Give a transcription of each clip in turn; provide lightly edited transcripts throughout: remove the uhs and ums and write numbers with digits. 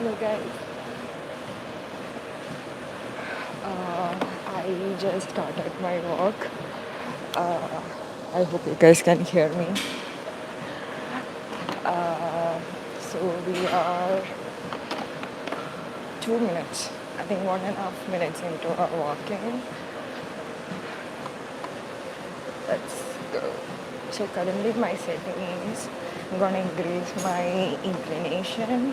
Hello guys, I just started my walk. Uh, I hope you guys can hear me. So we are 2 minutes, I think 1.5 minutes into our walking. Let's go. So currently my setting is I'm gonna increase my inclination.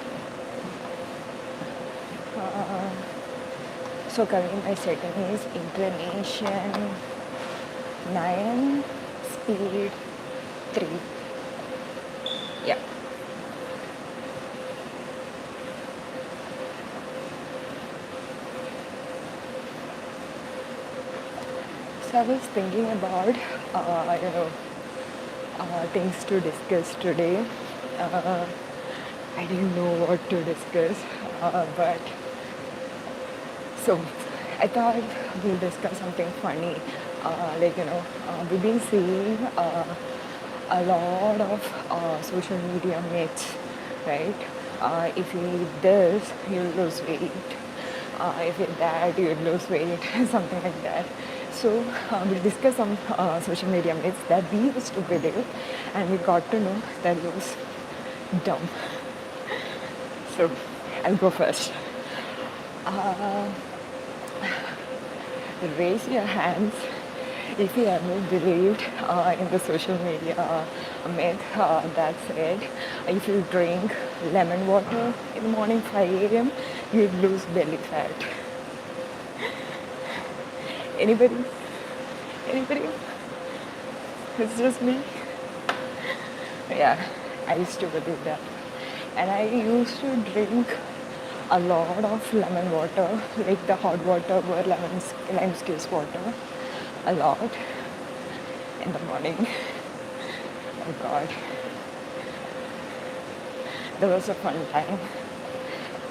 So currently my setting is inclination 9, speed 3. Yeah. So I was thinking about, uh, you know, things to discuss today. Uh, I didn't know what to discuss, but so I thought we'll discuss something funny. We've been seeing a lot of social media myths, right? If you eat this, you'll lose weight. If you eat that, you'll lose weight, something like that. So we'll discuss some social media myths that we used to believe, and we got to know that it was dumb. So I'll go first. Raise your hands if you ever believed in the social media myth that said if you drink lemon water in the morning 5 a.m. you'd lose belly fat. Anybody? Anybody? It's just me. Yeah, I used to believe that. And I used to drink a lot of lemon water, like the hot water or lime squeeze water, a lot in the morning. Oh God, that was a fun time.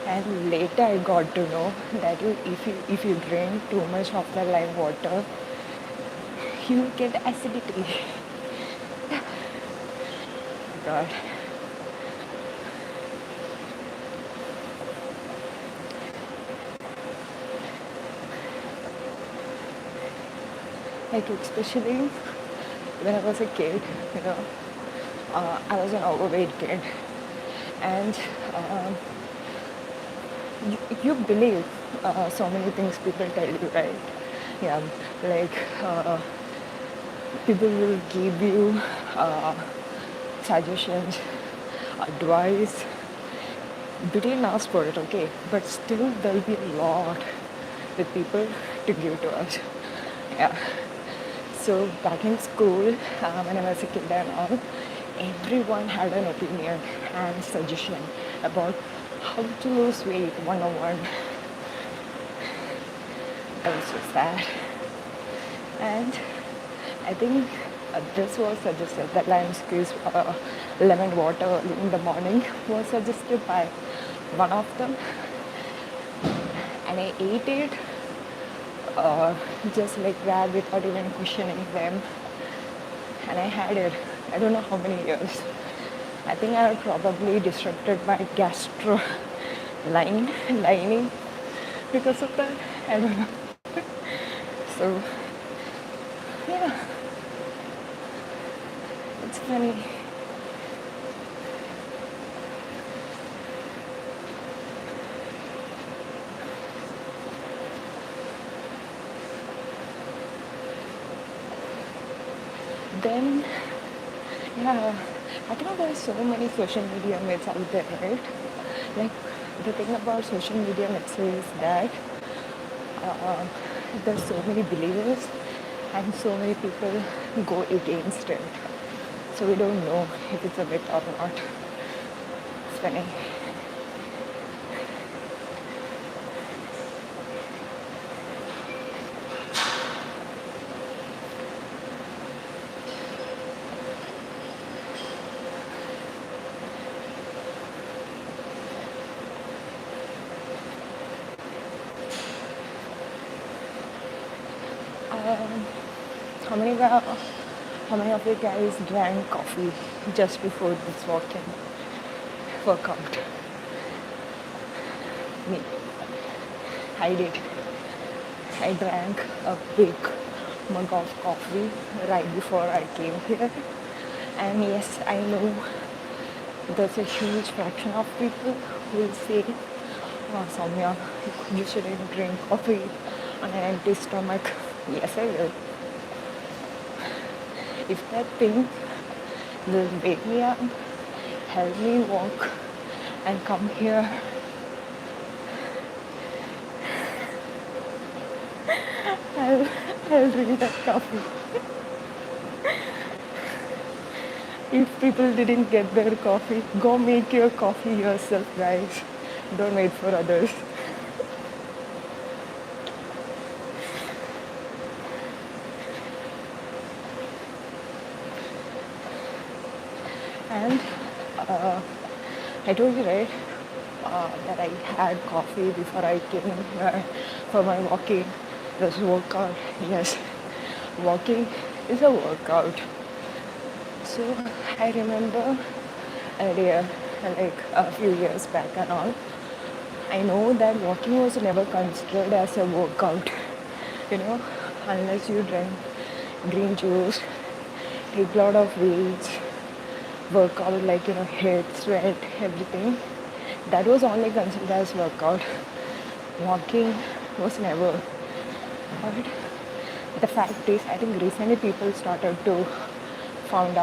And later I got to know that if you drink too much of the lime water, you get acidity. God. Like especially when I was a kid, you know, I was an overweight kid, and you believe so many things people tell you, right? Yeah, like people will give you uh, suggestions, advice. We didn't ask for it, okay, but still there'll be a lot with people to give to us. Yeah. So back in school, when I was a kid and all, everyone had an opinion and suggestion about how to lose weight 101. That was just that. And I think this was suggested, that lime squeeze lemon water in the morning was suggested by one of them, and I ate it just like that without even questioning them, and I had it. I don't know how many years. I think I probably disrupted my gastro lining because of that. I don't know. So yeah, it's funny. Then yeah, I think there's so many social media myths out there, right? Like the thing about social media myths is that uh, there's so many believers and so many people go against it. So we don't know if it's a myth or not. It's funny. Um, how many of you guys drank coffee just before this workout? Me, I did. I drank a big mug of coffee right before I came here. And yes, I know there's a huge fraction of people who will say, oh, Soumya, you shouldn't drink coffee on an empty stomach. Yes, I will. If that thing will wake me up, help me walk, and come here, I'll, I'll drink that coffee. If people didn't get their coffee, go make your coffee yourself, guys. Don't wait for others. And uh, I told you, right, that I had coffee before I came here for my walking. This workout, yes, walking is a workout. So I remember earlier, like a few years back and all, I know that walking was never considered as a workout, you know, unless you drink green juice, take a lot of weights, work out like, head, sweat, everything. That was only considered as workout. Walking was never. But the fact is, I think recently people started to find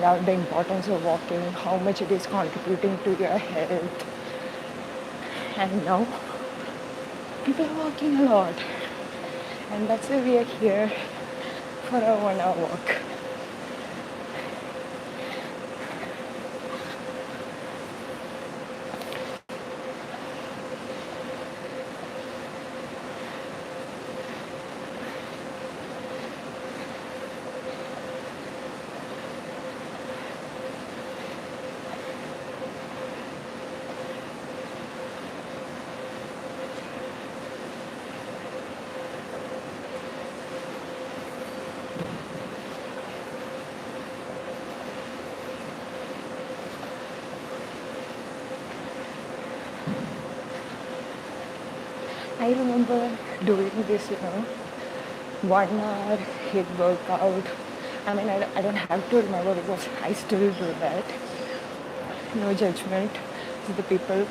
out the importance of walking, how much it is contributing to your health. And now people are walking a lot. And that's why we are here for a 1 hour walk. I remember doing this, 1 hour hit workout. I mean, I don't have to remember because I still do that. No judgment to the people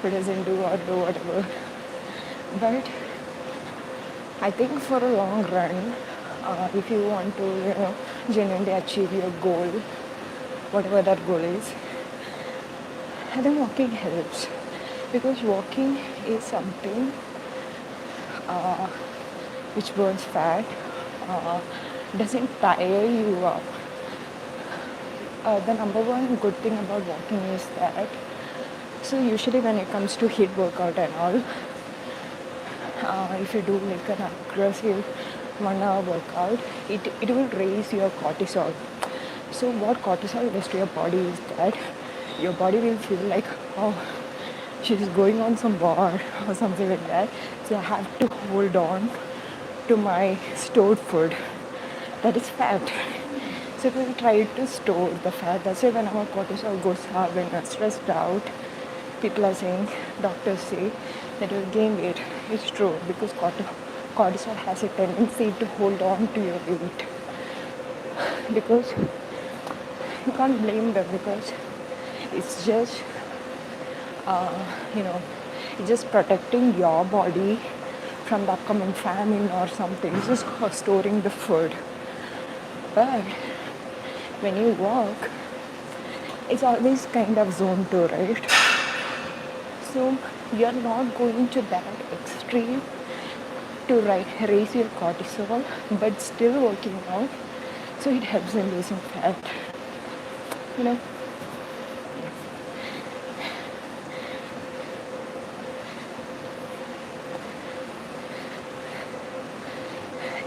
who doesn't do or do whatever. But I think for a long run, if you want to, genuinely achieve your goal, whatever that goal is, I think walking helps. Because walking is something uh, which burns fat, uh, doesn't tire you up. The number one good thing about walking is that, so usually when it comes to HIIT workout and all, if you do like an aggressive 1 hour workout, it will raise your cortisol. So what cortisol does to your body is that your body will feel like, oh, she's going on some war or something like that. So I have to hold on to my stored food. That is fat. So we will try to store the fat. That's why when our cortisol goes up, when we're stressed out, people are saying, doctors say that you'll gain weight. It's true because cortisol has a tendency to hold on to your weight. Because you can't blame them because it's just, it's just protecting your body from the upcoming famine or something. It's just storing the food. But when you walk, it's always kind of zone 2, right? So you're not going to that extreme to raise your cortisol, but still working out. So it helps in losing fat. You know.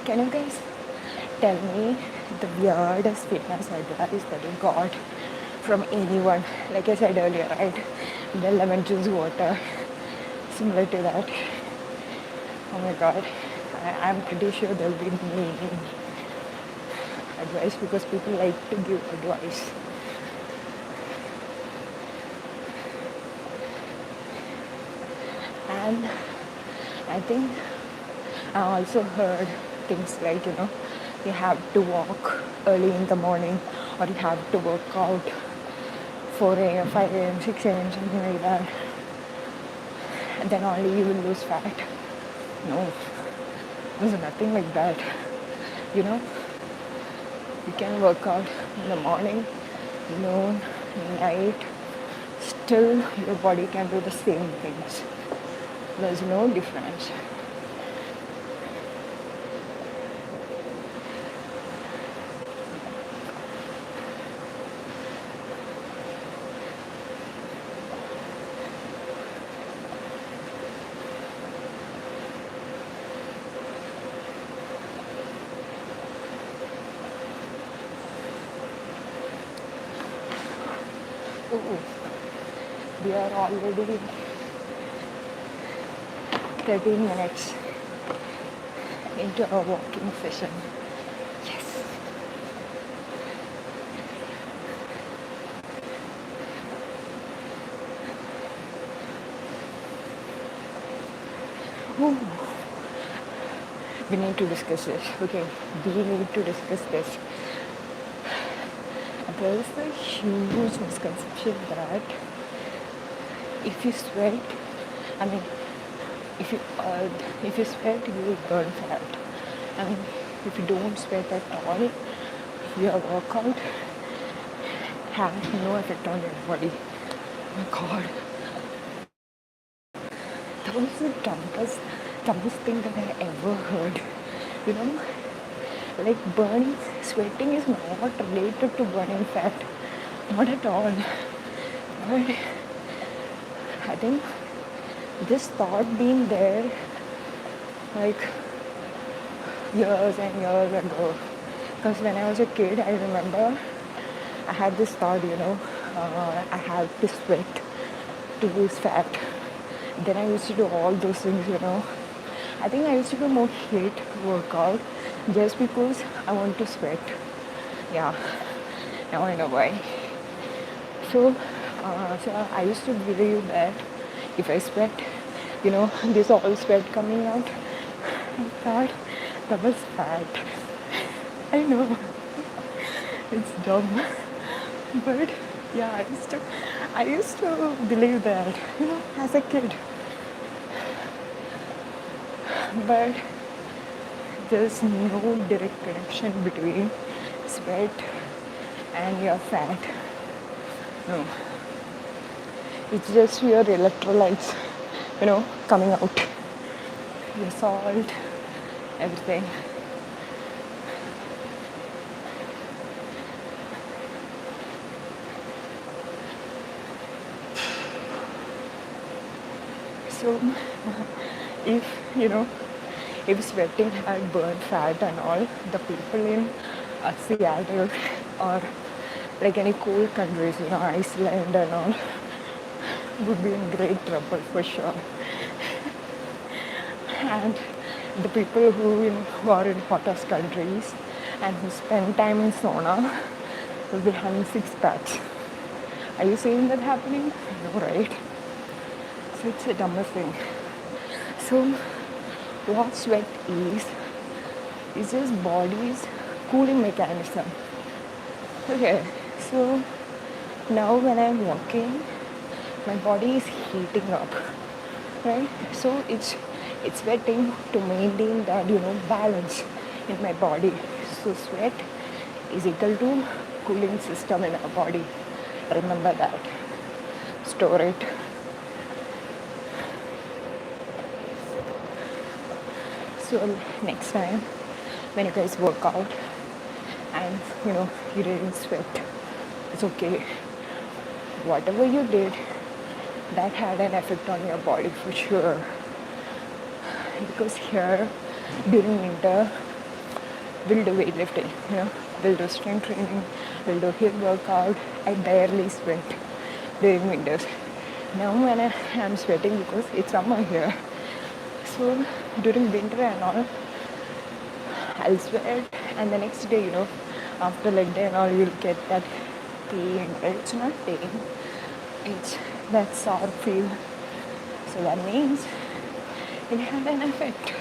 Can you guys tell me the weirdest fitness advice that you got from anyone? Like I said earlier, right? The lemon juice water, similar to that. Oh my god, I'm pretty sure there'll be many advice because people like to give advice. And I think I also heard things like, you have to walk early in the morning, or you have to work out 4 a.m., 5 a.m., 6 a.m., something like that, and then only you will lose fat. No, there's nothing like that. You know, you can work out in the morning, noon, night, still your body can do the same things. There's no difference. Ooh, we are already 13 minutes into our walking session. Yes. Ooh, we need to discuss this. Okay, we need to discuss this. There is a huge misconception that if you sweat, I mean, if you if you sweat, you will burn fat. I mean, if you don't sweat at all, your workout has no effect on your body. Oh my God, that was the dumbest thing that I ever heard. You know, like burning, sweating is not related to burning fat, not at all. But I think this thought being there like years and years ago. Because when I was a kid, I remember I had this thought, I have to sweat to lose fat. Then I used to do all those things. I think I used to do more HIIT workout just because I want to sweat. Yeah, now I know why. So I used to believe that if I sweat, this all sweat coming out, I thought that was fat. I know it's dumb, but yeah, I used to believe that, as a kid. But there's no direct connection between sweat and your fat. No, it's just your electrolytes, coming out. Your salt, everything. So, if if sweating had burned fat and all, the people in Seattle or like any cold countries, Iceland and all, would be in great trouble for sure. And the people who are in hottest countries and who spend time in sauna will be having six packs. Are you seeing that happening? No, right? So it's the dumbest thing. So what sweat is just body's cooling mechanism. Okay, so now when I'm walking, my body is heating up, right? So it's sweating to maintain that balance in my body. So sweat is equal to cooling system in our body. Remember that. Store it. So next time when you guys work out and you didn't sweat, it's okay. Whatever you did, that had an effect on your body for sure. Because here during winter we'll do weightlifting, we'll do strength training, we'll do HIIT workout. I barely sweat during winters. Now when I'm sweating because it's summer here. So during winter and all, I'll sweat, and the next day, after leg day and all, you'll get that pain. It's not pain, it's that sour feel. So that means it had an effect.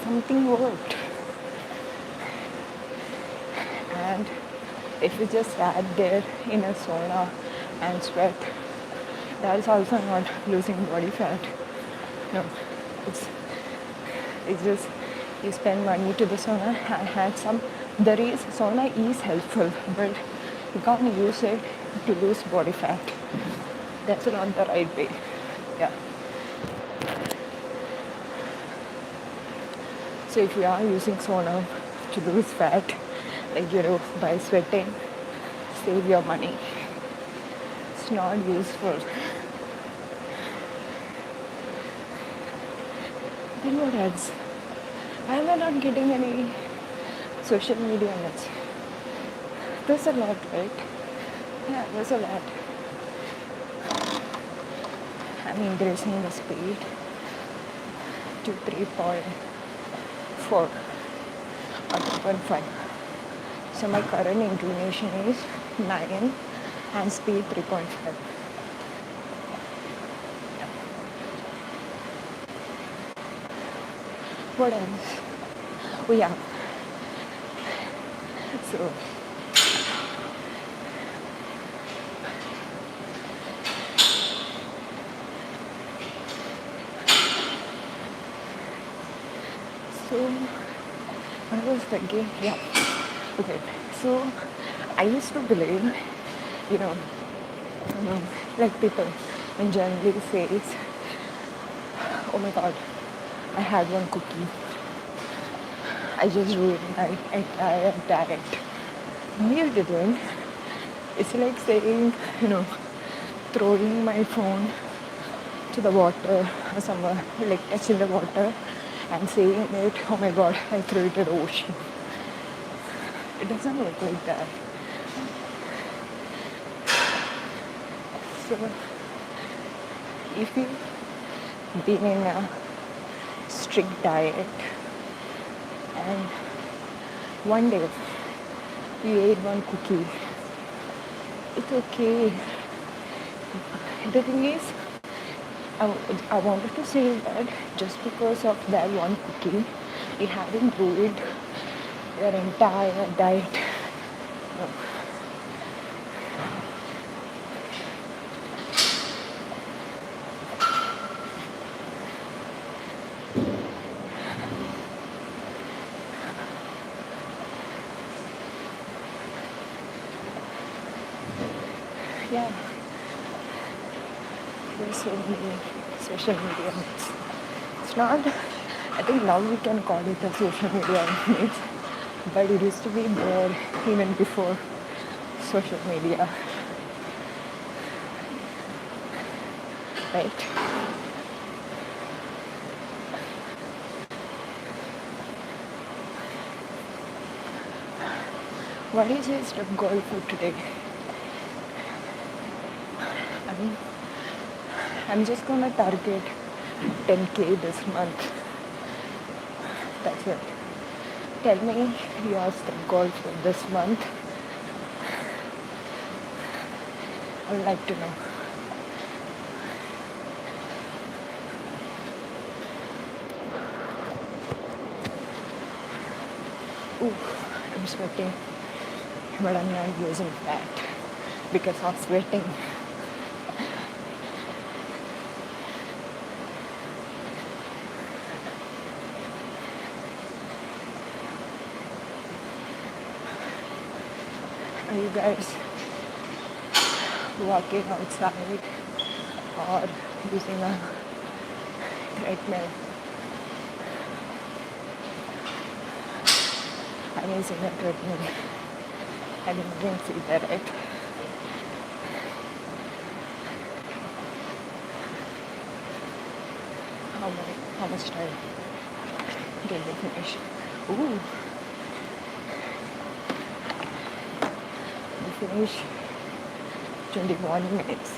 Something worked. And if you just sat there in a sauna and sweat, that's also not losing body fat. No, it's just you spend money to the sauna and had some. There is sauna is helpful, but you can't use it to lose body fat. That's not the right way. Yeah. So if you are using sauna to lose fat, like by sweating, save your money. It's not useful. Then what else? Why am I not getting any social media much? There's a lot, right? Yeah, there's a lot. I'm increasing the speed to 3.4 or 3.5. So my current inclination is 9 and speed 3.5. What else? Oh yeah. So I was thinking, yeah. Okay. So I used to believe, you know, like people in generally says, oh my god, I had one cookie. I just ruined my entire diet. No, you didn't. It's like saying, throwing my phone to the water or somewhere, like touching the water and saying it, oh my god, I threw it to the ocean. It doesn't work like that. So, if you've been in a strict diet and one day you ate one cookie, it's okay. The thing is, I wanted to say that just because of that one cookie, you haven't ruined your entire diet. No. Yeah, there's so many social media myths. It's not, I think now we can call it a social media myth, but it used to be there even before social media, right? What is your step goal for today? I'm just gonna target 10K this month. That's it. Tell me your step goal for this month. I would like to know. Ooh, I'm sweating, but I'm not using fat because of sweating. Are you guys walking outside or using a treadmill? I'm using a treadmill. I didn't see that, right? How much time did we finish? Ooh. We finished 21 minutes.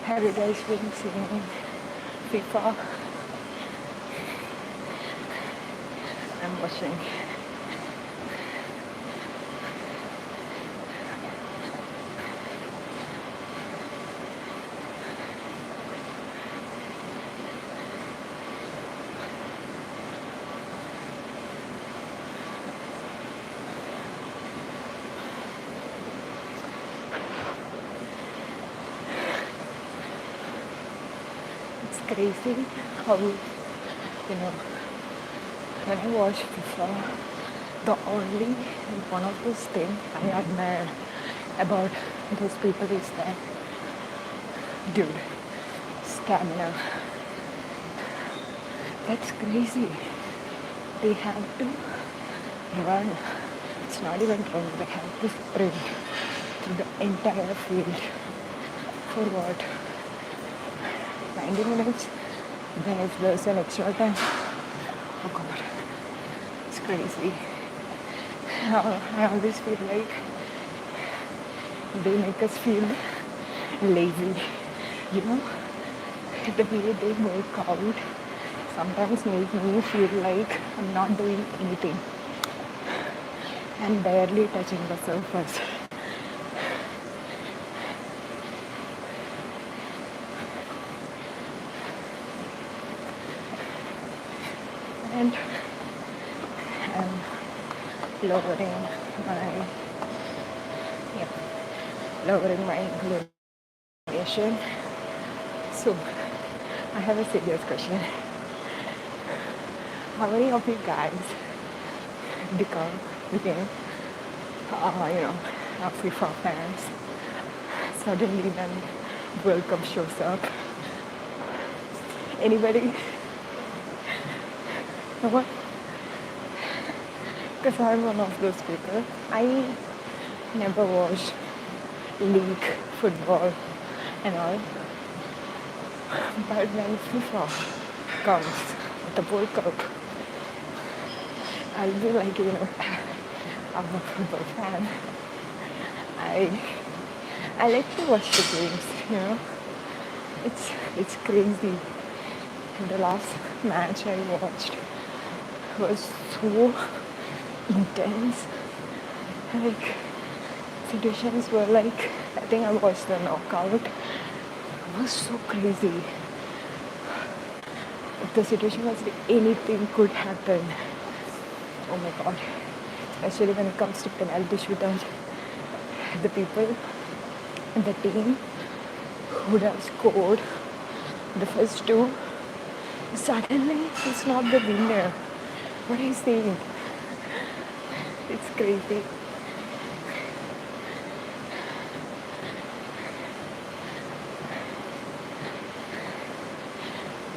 Have you guys been seeing FIFA? I'm watching. It's crazy how, when I watch FIFA, the only one of those things I admire about those people is that, dude, stamina. That's crazy. They have to run. It's not even run, they have to sprint through the entire field for what? 90 minutes? Then if there's an extra time, oh god, it's crazy. I always feel like they make us feel lazy. You know, the way they work out sometimes make me feel like I'm not doing anything. I'm barely touching the surface. And I'm my yeah, lowering my inclination. So I have a serious question. How many of you guys became FIFA fans suddenly when World Cup shows up? Anybody? Know what? Because I'm one of those people. I never watched league football and all. But when FIFA comes, the World Cup, I'll be like, I'm a football fan. I like to watch the games. It's crazy. The last match I watched was so intense. Like, situations were like, I think I watched the knockout. It was so crazy. The situation was like anything could happen. Oh my god. Especially when it comes to penalty shootout. The people, the team who would have scored the first two, suddenly it's not the winner. What are you saying? It's crazy.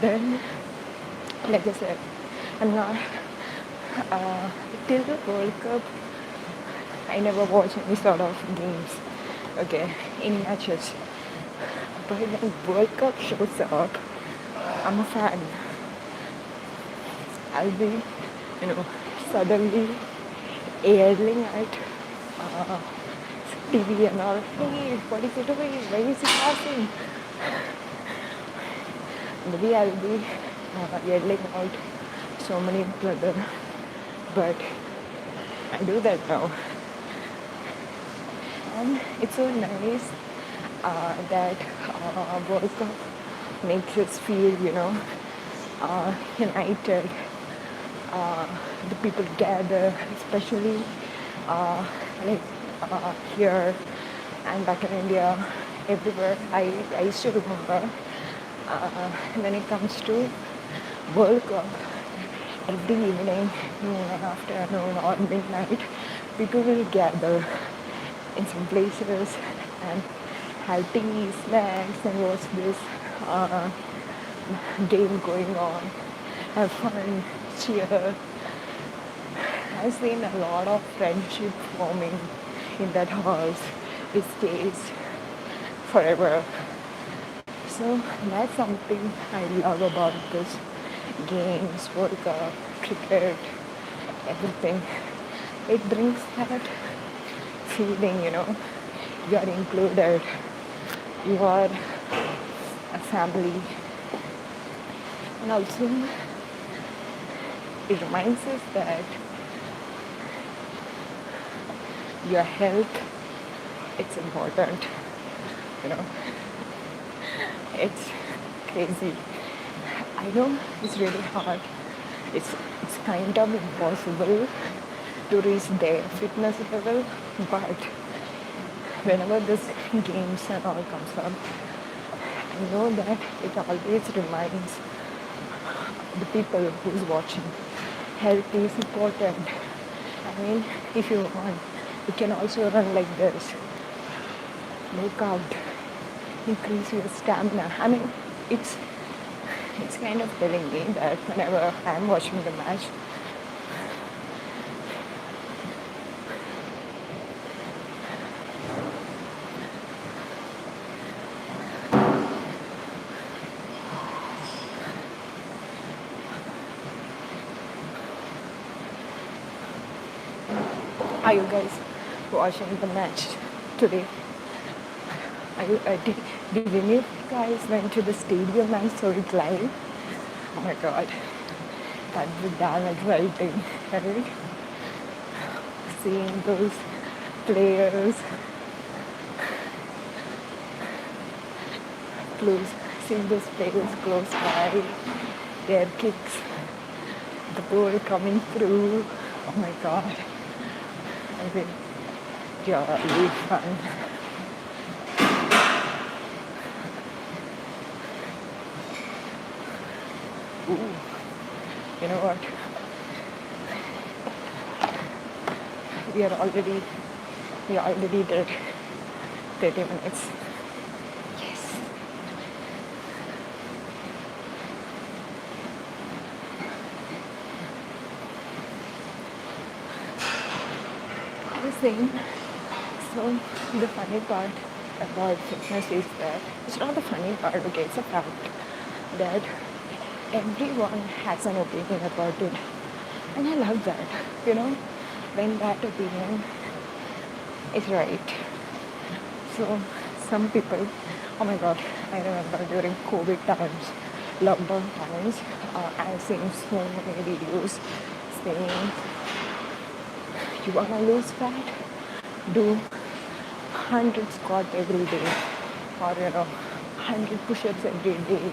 Then, like I said, I'm not till the World Cup. I never watch any sort of games, okay, any matches. But when World Cup shows up, I'm a fan. I'll be, suddenly yelling at TV and all. Hey, what is he doing? Why is he passing? Maybe I'll be yelling out so many brother, but I do that now. And it's so nice that World Cup makes us feel, united. The people gather, especially here and back in India, everywhere. I used to remember when it comes to World Cup, every evening, afternoon or midnight, people will gather in some places and have tea, snacks, and watch this game going on, have fun, cheer. I've seen a lot of friendship forming in that house. It stays forever. So that's something I love about this games, World Cup, cricket, everything. It brings that feeling, you are included. You are family, and also it reminds us that your health, it's important, you know. It's crazy. I know it's really hard. It's kind of impossible to reach their fitness level, but whenever this games and all comes up, I know that it always reminds the people who's watching health is important. I mean, if you want, you can also run like this, work out, increase your stamina. I mean, it's kind of telling me that whenever I'm watching the match, are you guys watching the match today? Did any of you guys went to the stadium and saw it live? Oh my god, that'd be damn exciting, right? Seeing those players close, seeing those players close by, their kicks, the ball coming through. Oh my god, I think really fun. Ooh, you know what? We already did 30 minutes. Yes. I was saying, so the funny part about fitness is that it's not the funny part, okay, it's a fact that everyone has an opinion about it. And I love that, you know, when that opinion is right. So some people, oh my god, I remember during COVID times, lockdown times, I've seen so many videos saying, you wanna lose fat? Do 100 squat every day, or 100 push-ups every day,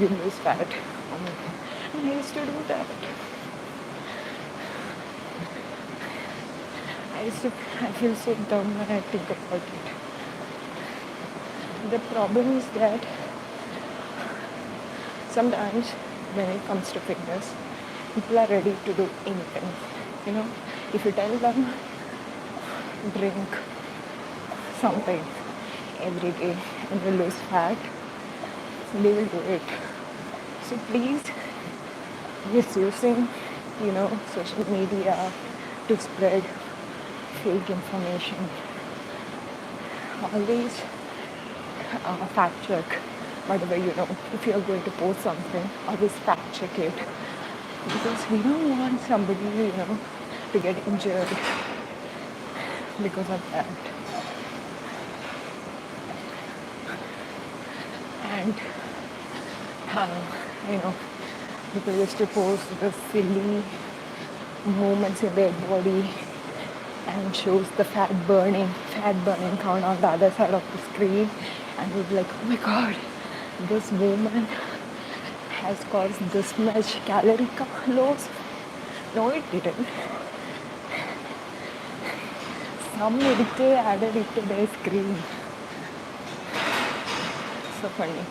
you lose fat. Oh my god. And I used to do that. I feel so dumb when I think about it. The problem is that sometimes when it comes to fitness, people are ready to do anything. You know, if you tell them drink something every day and you lose fat, they will do it. So please, misusing, social media to spread fake information. Always fact check. By the way, if you are going to post something, always fact check it. Because we don't want somebody, to get injured because of that. And, people used to post the silly movements in their body and shows the fat burning count on the other side of the screen, and we'd be like, oh my god, this woman has caused this much calorie loss. No, it didn't. Some editor added it to their screen. So funny.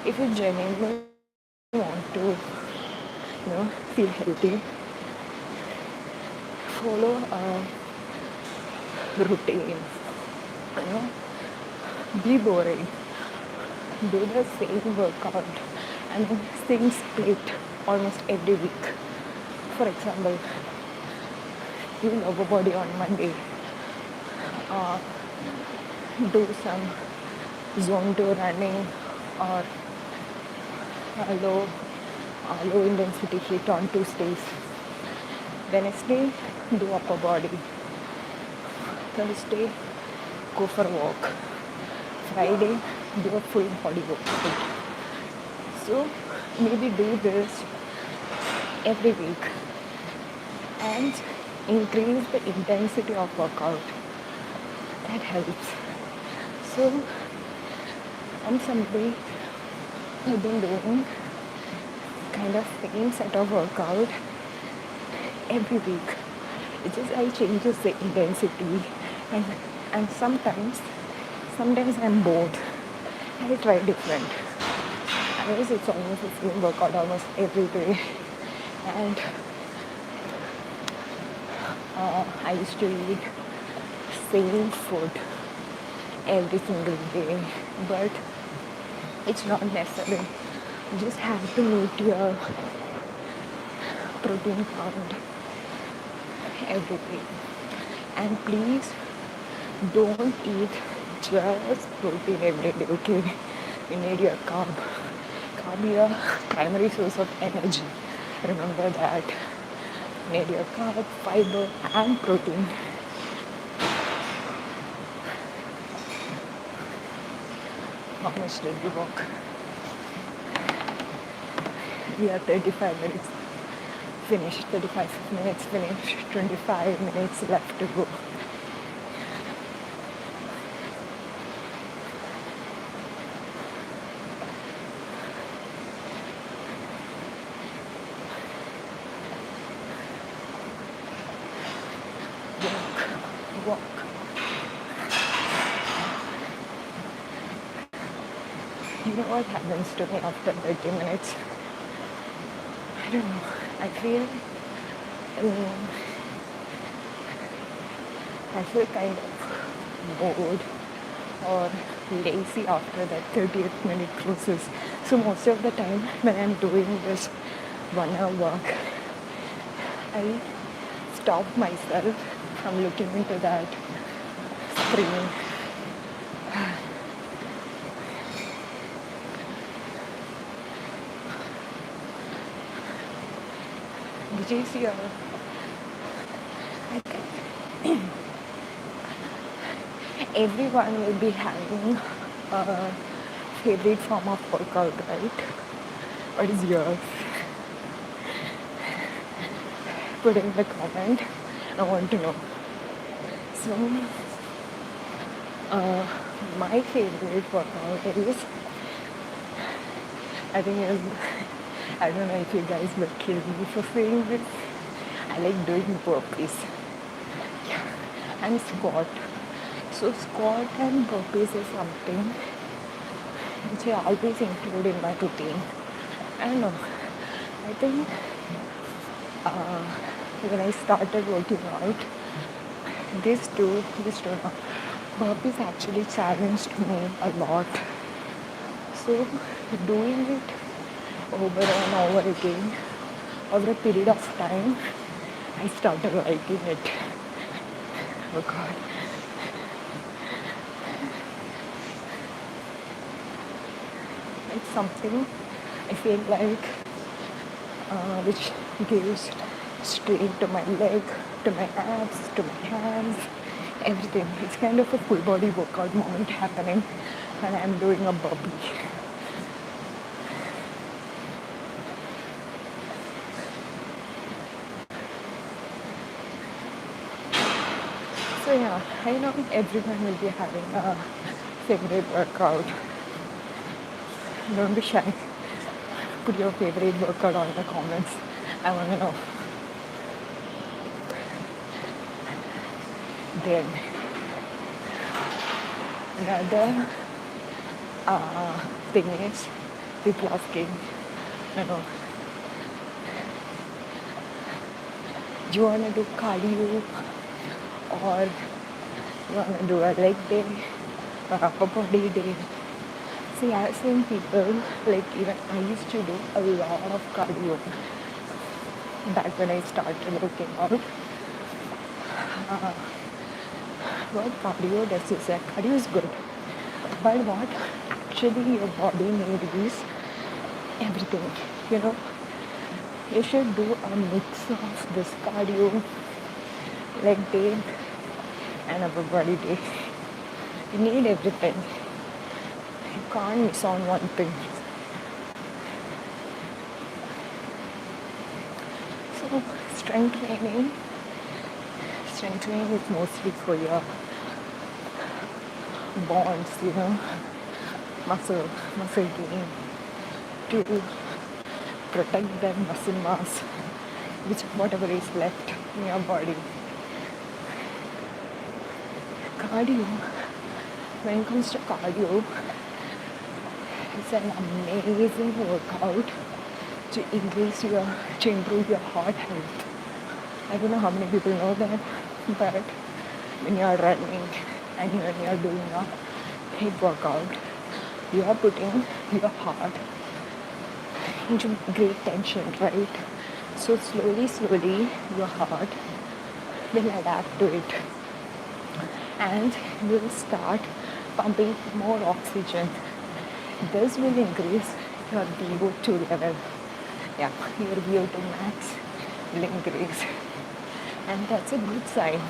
If you genuinely want to, feel healthy, follow a routine. Be boring. Do the same workout and same split almost every week. For example, you lower body on Monday. Do some zone 2 running or low intensity hit on Tuesdays. Wednesday, do upper body. Thursday, go for a walk. Friday, do a full body workout. So maybe do this every week and increase the intensity of workout. That helps. So I'm somebody who's been doing kind of same set of workout every week. It just I changes the intensity and sometimes I'm bored. I try different. I guess it's almost the same workout almost every day. And I used to eat same food every single day, but it's not necessary. You just have to meet your protein count every day. And please don't eat just protein every day, okay? You need your carb. Carb is your primary source of energy. Remember that. You need your carb, fiber, and protein. How much did you walk? We are 35 minutes finished, 35 minutes finished, 25 minutes left to go. Walk. You know what happens to me after 30 minutes? I don't know. I feel kind of bored or lazy after that 30th minute process. So most of the time when I'm doing this 1 hour walk, I stop myself from looking into that screen. Did you see everyone will be having a favorite form of workout, right? What is yours? Put in the comment. I want to know. So, my favorite workout is, I think is, I don't know if you guys will kill me for saying this. I like doing burpees. Yeah. And squat. So squat and burpees is something which I always include in my routine. I don't know. I think when I started working out, these two burpees actually challenged me a lot. So doing it over and over again, over a period of time, I started liking it. Oh God. It's something I feel like which gives strength to my leg, to my abs, to my hands, everything. It's kind of a full body workout moment happening when I'm doing a burpee. So yeah, I know everyone will be having a favorite workout. Don't be shy. Put your favorite workout on the comments. I want to know. Then another thing is people asking, you know, do you want to do cardio or you want to do a leg day or upper body day? See, I've seen people, like even I used to do a lot of cardio back when I started working out. What cardio does is that cardio is good, but what actually your body needs is everything, you know. You should do a mix of this cardio, leg day, and upper body day. You need everything. You can't miss on one thing. So strength training is mostly for your bonds, muscle gain to protect that muscle mass, which whatever is left in your body. Cardio, when it comes to cardio, it's an amazing workout to improve your heart health. I don't know how many people know that, but when you are running and when you are doing a hip workout, you are putting your heart into great tension, right? So slowly, your heart will adapt to it and will start pumping more oxygen. This will increase your VO2 level. Yeah, your VO2 max will increase, and that's a good sign.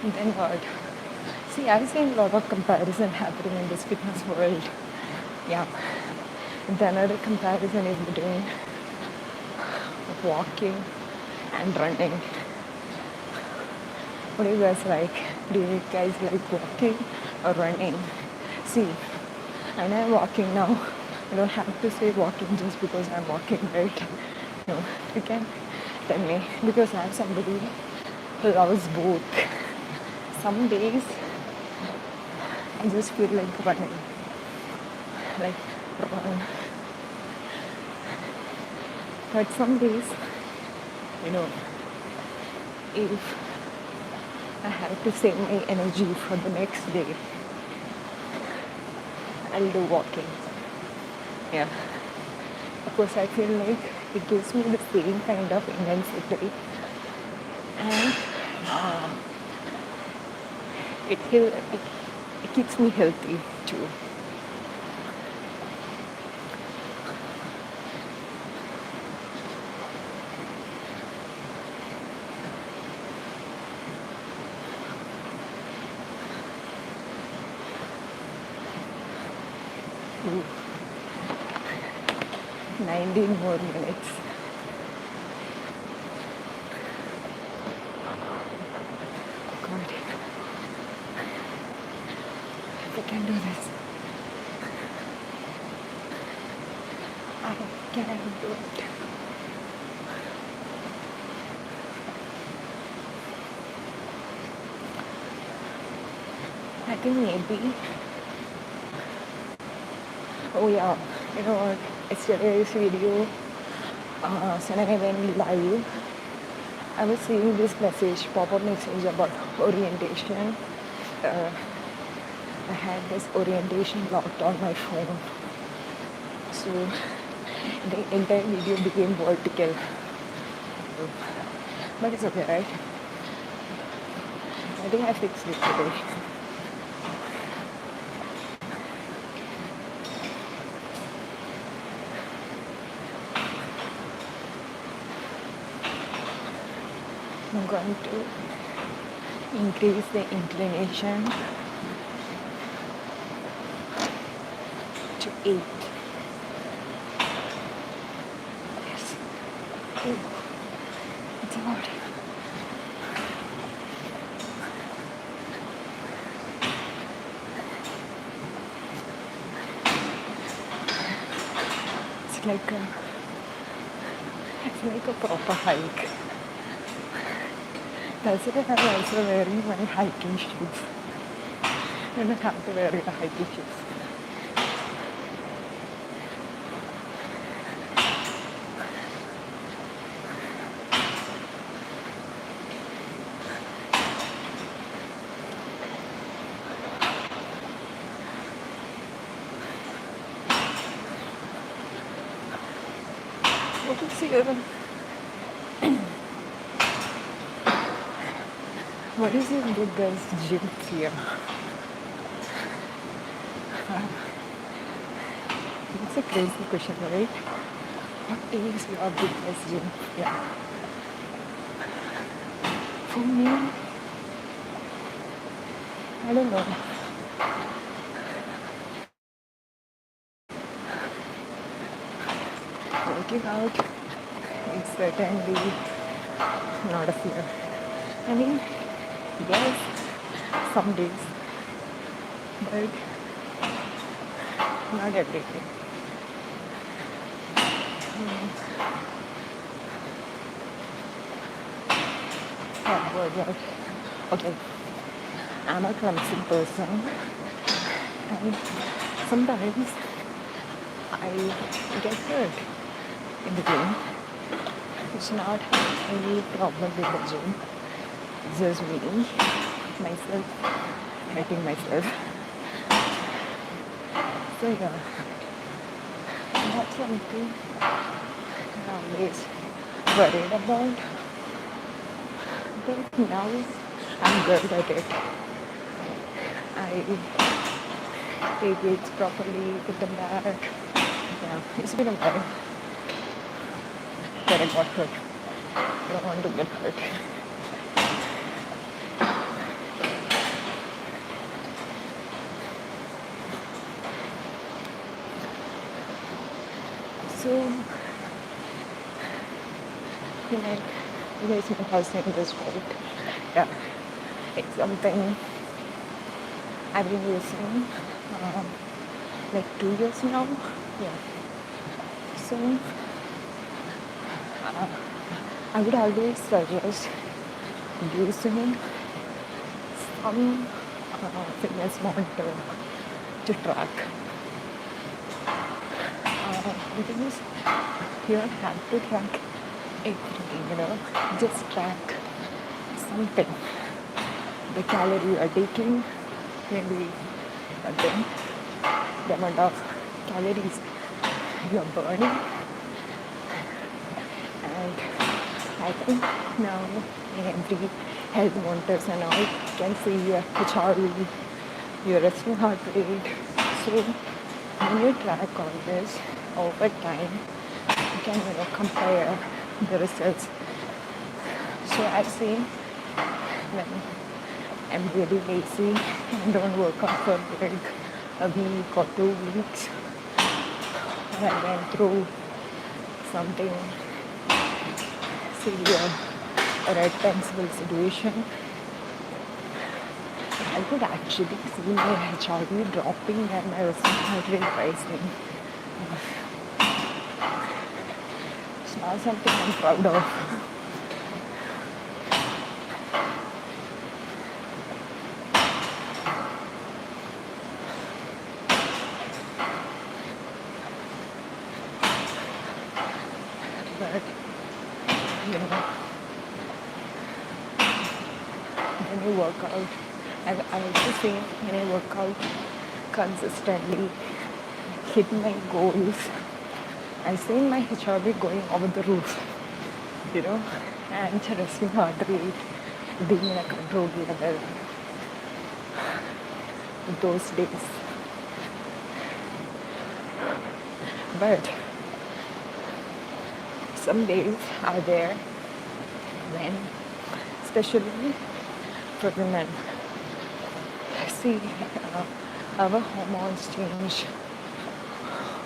And then what? See, I've seen a lot of comparison happening in this fitness world. Yeah. And then another comparison is between walking and running. What do you guys like? Do you guys like walking or running? See, I know I'm walking now. I don't have to say walking just because I'm walking, right? No, you can tell me because I'm somebody who loves both. Some days I just feel like running, like run. But some days, if I have to save my energy for the next day, I'll do walking. Yeah. Of course, I feel like it gives me the same kind of intensity, and it keeps me healthy too. Ooh. 19 more minutes. God, I can do this. I can do it. I think maybe. Oh yeah, you know what? Yesterday's video, when I went live, I was seeing this pop-up message about orientation. I had this orientation locked on my phone. So the entire video became vertical. But it's okay, right? I think I fixed it today. I'm going to increase the inclination to 8. Yes. Ooh. It's about. It's like a proper hike. That's why I'm also wearing my hiking shoes. I don't have to wear the hiking shoes. What is your What is your biggest gym fear? It's a crazy question, right? What is your biggest gym fear? For me, I don't know. Working out is certainly not a fear. I mean, yes, some days, but not every day. Yeah, workout. Okay, I'm a clumsy person, and sometimes I get hurt in the gym. It's not any problem with the gym. It's just me, myself, hurting myself. So yeah, that's something I'm always worried about. But now I'm good at it. I take weights properly, put them back. Yeah, it's been a while that I got hurt. I don't want to get hurt. So, you guys know how saying this, right? Yeah, it's something I've been using um, like 2 years now. Yeah. So, I would always suggest using some fitness monitor to track. Because you don't have to track everything. Just track something. The calorie you are taking, maybe nothing, the amount of calories you are burning, and I think now in every health monitors and all, you can see your HRV, your resting heart rate. So when you track all this over time, you can compare the results. So I've seen when I'm really lazy and don't work out for like a week or 2 weeks, or I went through something severe or a tensible situation, I could actually see my HRV dropping and my resting heart rate rising. It's not something I'm proud of. But, you know, when you work out, I also say when I work out consistently, hit my goals, I see my HRV going over the roof, and resting heart rate being in a controlled level those days. But some days are there when, especially for women, see, our hormones change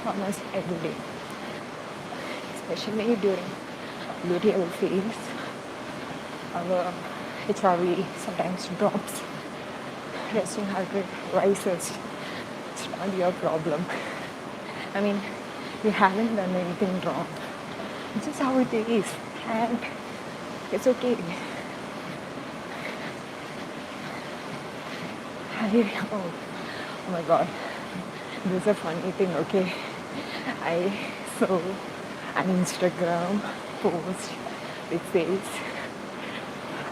almost every day, especially during luteal phase. Our HRV sometimes drops, resting heart rate rises. It's not your problem. I mean, you haven't done anything wrong. It's just how it is, and it's okay. Oh my god, this is a funny thing, okay? I saw an Instagram post which says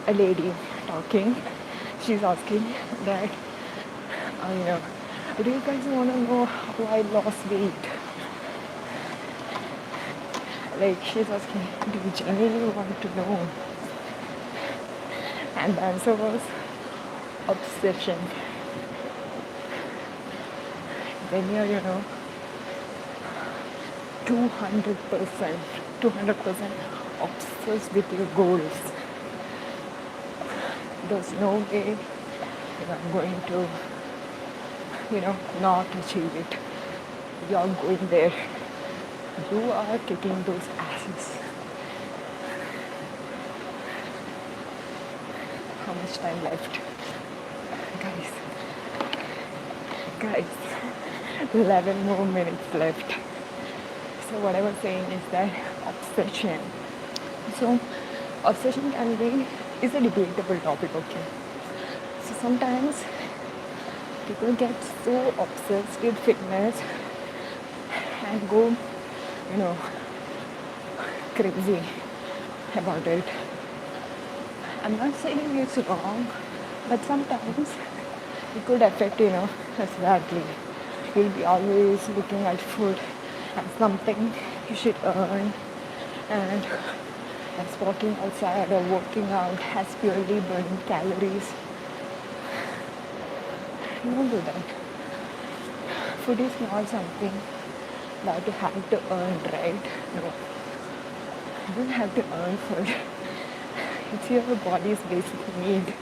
a lady talking. She's asking that, do you guys want to know how I lost weight? Like, she's asking, do you genuinely want to know? And the answer was obsession. When you're, 200%, 200% obsessed with your goals, there's no way you're going to, not achieve it. You're going there. You are kicking those asses. How much time left? Guys, guys, 11 more minutes left. So what I was saying is that obsession. So obsession can be is a debatable topic, okay? So sometimes people get so obsessed with fitness and go, crazy about it. I'm not saying it's wrong, but sometimes it could affect, us badly. You'll be always looking at food as something you should earn, and as walking outside or working out as purely burning calories. You don't do that. Food is not something that you have to earn, right? No. You don't have to earn food. It's your body's basic need.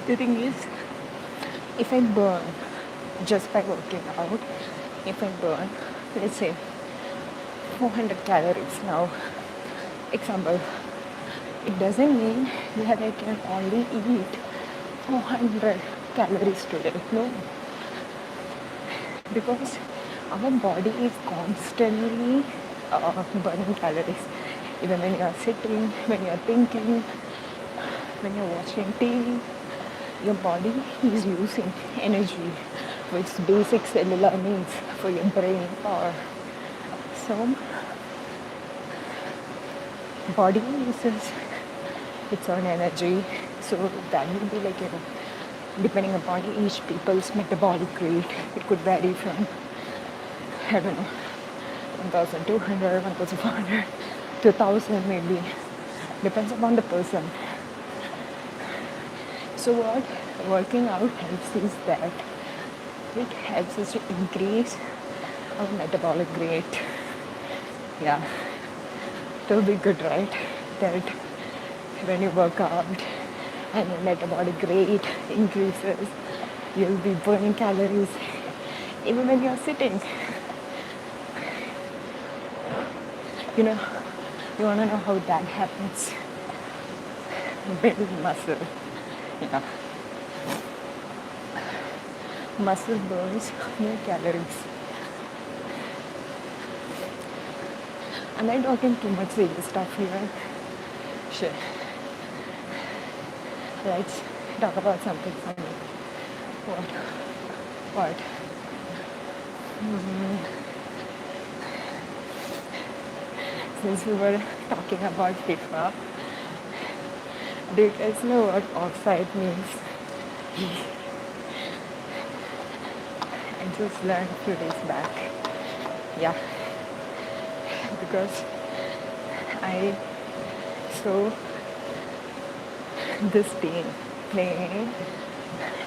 The thing is, if I burn just by working out, if I burn, let's say 400 calories now, example, it doesn't mean that I can only eat 400 calories today. No, because our body is constantly burning calories. Even when you are sitting, when you are thinking, when you're watching TV, your body is using energy, which is basic cellular needs for your brain power. So, body uses its own energy. So that will be like, depending upon each people's metabolic rate, it could vary from, I don't know, 1,200, 1,400 to 1,000 maybe. Depends upon the person. So what working out helps is that it helps us to increase our metabolic rate. Yeah, it will be good, right? That when you work out and your metabolic rate increases, you'll be burning calories even when you're sitting. You want to know how that happens? Build muscle. Yeah. Muscle burns more calories. Am I talking too much serious stuff here? Shit. Let's talk about something funny. What? Since we were talking about FIFA, do you guys know what offside means? I just learned a few days back. Yeah. Because I saw this team playing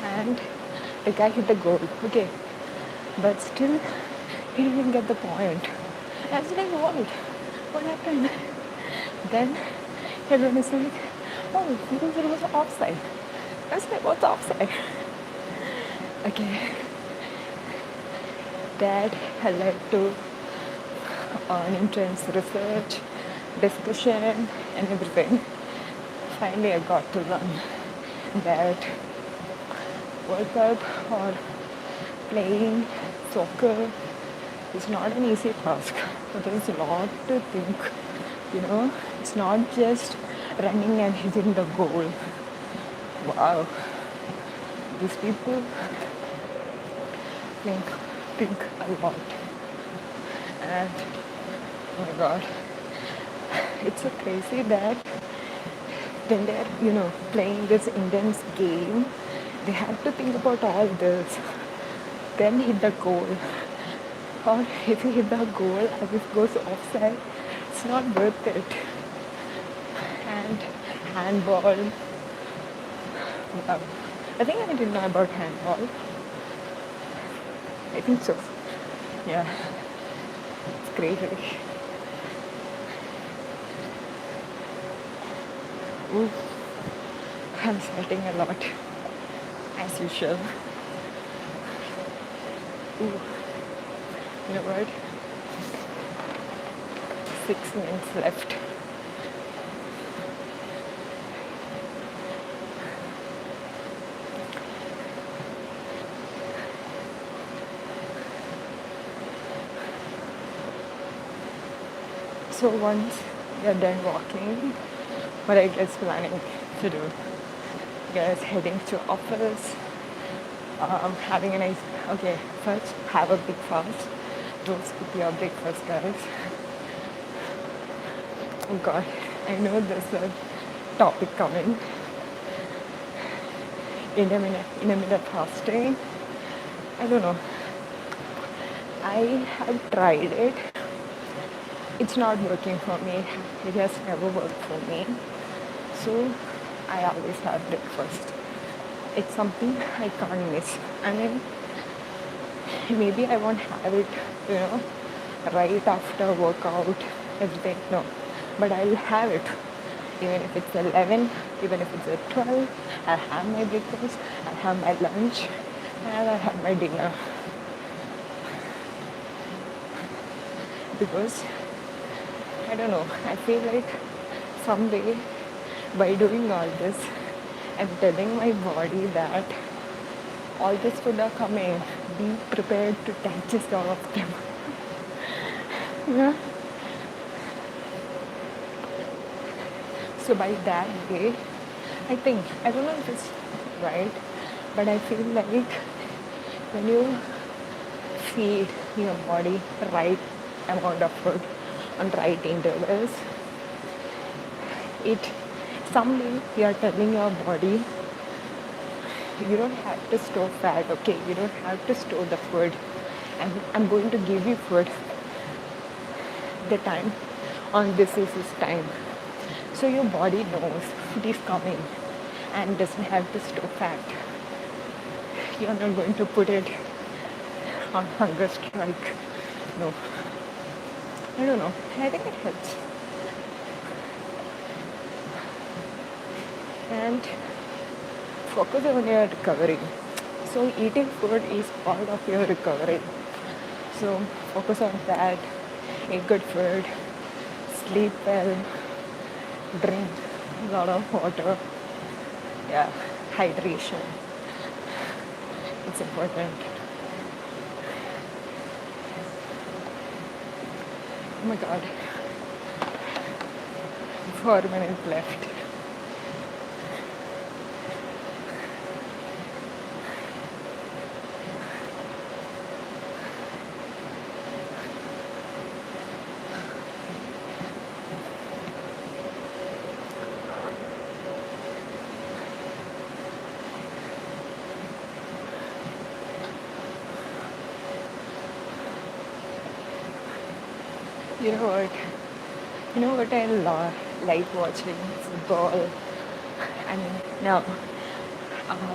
and the guy hit the goal. Okay. But still, he didn't get the point. I was like, what happened? Then everyone is like, oh, because it was offside. I was like, what's offside? Okay. That had led to an intense research, discussion, and everything. Finally, I got to learn that World Cup or playing soccer is not an easy task. There is a lot to think. It's not just running and hitting the goal. Wow, these people think a lot. And oh my god, it's so crazy that when they're playing this intense game, they have to think about all this, then hit the goal. Or if you hit the goal and it goes offside, it's not worth it. And handball, I think I didn't know about handball. I think so. Yeah, it's crazy. Ooh, I'm sweating a lot, as usual. Ooh, you know what? 6 minutes left. So once you're done walking, what are you guys planning to do? You guys heading to office, having a nice, okay, first have a big fast. Don't skip your breakfast, guys. Oh God, I know there's a topic coming. Intermittent fasting. I don't know. I have tried it. It's not working for me. It has never worked for me. So I always have breakfast. It's something I can't miss. I mean, maybe I won't have it, you know, right after workout, everything. No, but I'll have it. Even if it's 11, even if it's at 12, I'll have my breakfast, I'll have my lunch, and I'll have my dinner. Because, I don't know, I feel like someday by doing all this, I'm telling my body that all this food are coming. Be prepared to digest all of them. Yeah. So by that way, I think, I don't know if it's right, but I feel like when you feed your body right amount of food on right intervals, it someday you are telling your body you don't have to store fat, okay? You don't have to store the food. And I'm going to give you food the time on this is this time. So your body knows food is coming and doesn't have to store fat. You're not going to put it on hunger strike. No. I don't know. I think it helps. And focus on your recovery. So eating food is part of your recovery. So focus on that. Eat good food. Sleep well. Drink a lot of water. Yeah, hydration. It's important. Oh my God. 4 minutes left. You know what? You know what I like watching football. I mean, now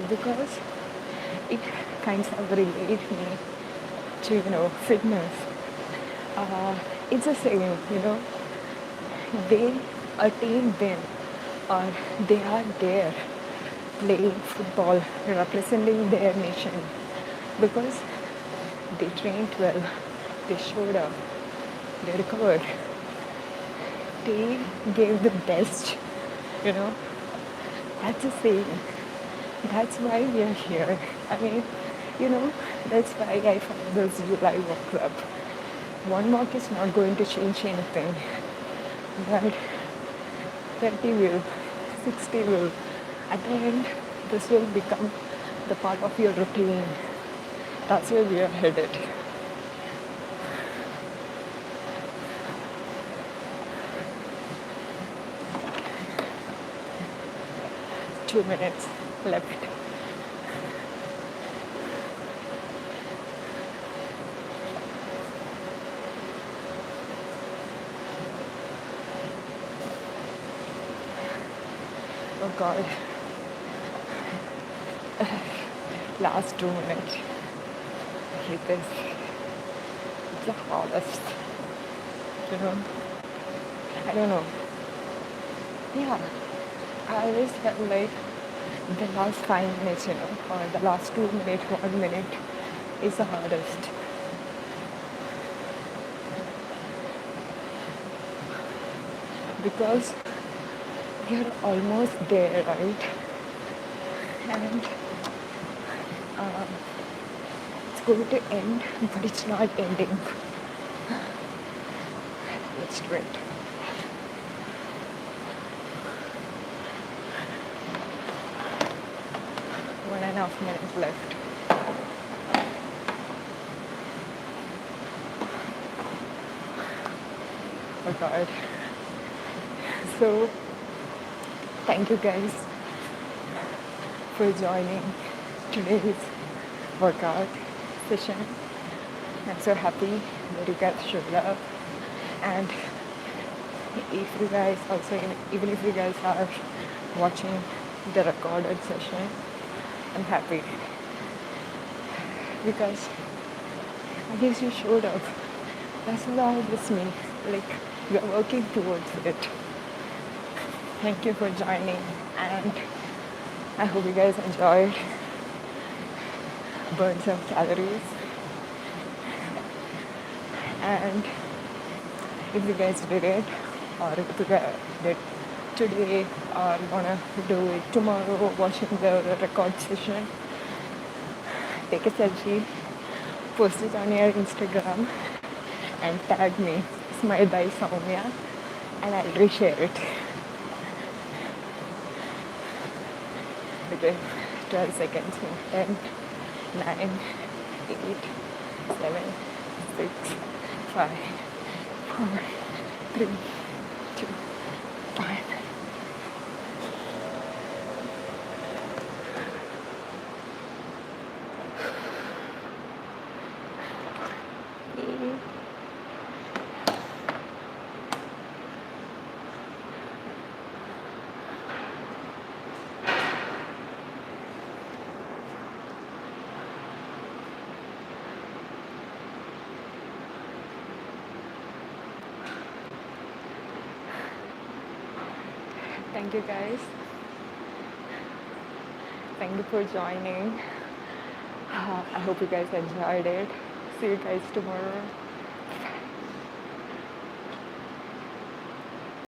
because it kind of relates me to fitness. It's the same, they attain them or they are there playing football, representing their nation because they trained well, they showed up, they recovered, they gave the best, you know. That's the same. That's why we are here. I mean, that's why I found this July Walk Club. One walk is not going to change anything, but 30 will, 60 will. At the end, this will become the part of your routine. That's where we are headed. Two minutes left. Oh God, last 2 minutes. I hate this. It's the hardest. You know, I don't know. Yeah, I always felt like the last 5 minutes, or the last 2 minutes, 1 minute is the hardest. Because you're almost there, right? And it's going to end, but it's not ending. Let's do it. 1.5 minutes left. Oh God. So, thank you guys for joining today's workout session. I'm so happy that you guys showed up. And if you guys also, even if you guys are watching the recorded session, I'm happy because I guess you showed up. That's what all this means. Like, we are working towards it. Thank you for joining, and I hope you guys enjoyed, burn some calories, and if you guys did it, or if you guys did today, or wanna do it tomorrow, watching the record session, take a selfie, post it on your Instagram, and tag me, Smile by Soumya, and I'll reshare it. Okay, 12 seconds, 10, 9, 8, 7, 6, 5, 4, 3, 2, 1. Thank you guys. Thank you for joining. I hope you guys enjoyed it. See you guys tomorrow.